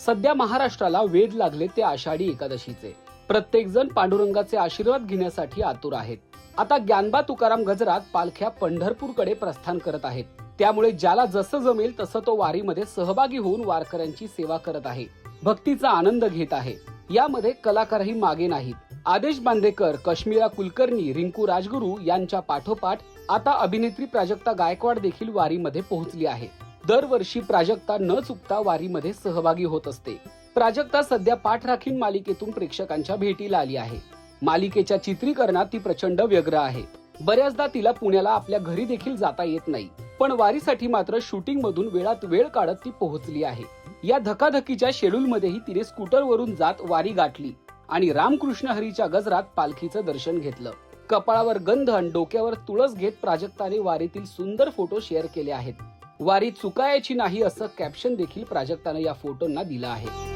सध्या महाराष्ट्राला वेध लागले ते आषाढी एकादशीचे। प्रत्येक जण पांडुरंगाचे आशीर्वाद घेण्यासाठी आतुर आहेत। आता ज्ञानबा तुकाराम गजरात पालख्या पंढरपूरकडे प्रस्थान करत आहेत। त्यामुळे ज्याला जसं जमेल तसं तो वारीमध्ये सहभागी होऊन वारकऱ्यांची सेवा करत आहे, भक्तीचा आनंद घेत आहे। यामध्ये कलाकारही मागे नाहीत। आदेश बांदेकर, कश्मीरा कुलकर्णी, रिंकू राजगुरू यांच्या पाठोपाठ आता अभिनेत्री प्राजक्ता गायकवाड देखील वारीमध्ये पोहोचली आहे। दरवर्षी प्राजक्ता न चुकता वारीमध्ये सहभागी होत असते। प्राजक्ता सध्या पाठराखीण मालिकेतून प्रेक्षकांच्या भेटीला आली आहे। मालिकेच्या चित्रीकरणात ती प्रचंड व्यग्र आहे। बऱ्याचदा तिला पुण्याला आपल्या घरी देखील जाता येत नाही, पण वारीसाठी मात्र शूटिंग मधून वेळात वेळ काढत ती पोहोचली आहे। या धकाधकीच्या शेड्यूल मध्येही तिने स्कूटरवरून जात वारी गाठली आणि रामकृष्ण हरीच्या गजरात पालखीचं दर्शन घेतलं। कपाळावर गंध आणि डोक्यावर तुळस घेत प्राजक्ताने वारीतील सुंदर फोटो शेअर केले आहेत। वारी चुकायची नाही असं कॅप्शन देखील प्राजक्ताने या फोटोंना दिलं आहे।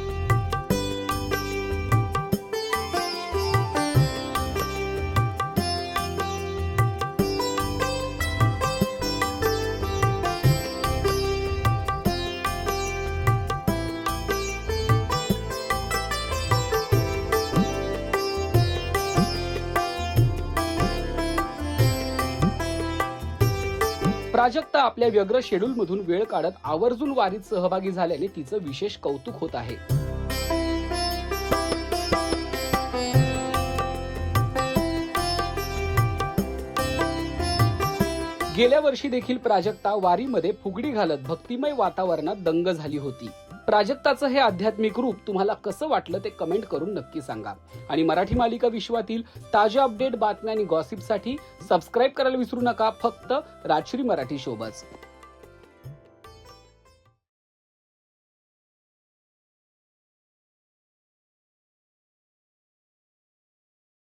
प्राजक्ता आपल्या व्यग्र शेड्यूल मधून वेळ काढत आवर्जून वारीत सहभागी झाल्याने तिचं विशेष कौतुक होत आहे। गेल्या वर्षी देखील प्राजक्ता वारीमध्ये फुगडी घालत भक्तिमय वातावरणात दंग झाली होती। प्राजक्ताचं हे आध्यात्मिक रूप तुम्हाला कसं वाटलं ते कमेंट करून नक्की सांगा। आणि मराठी मालिका विश्वातील ताज्या अपडेट, बातम्या आणि गॉसिपसाठी सबस्क्राईब करायला विसरू नका, फक्त राजश्री मराठी शोबच।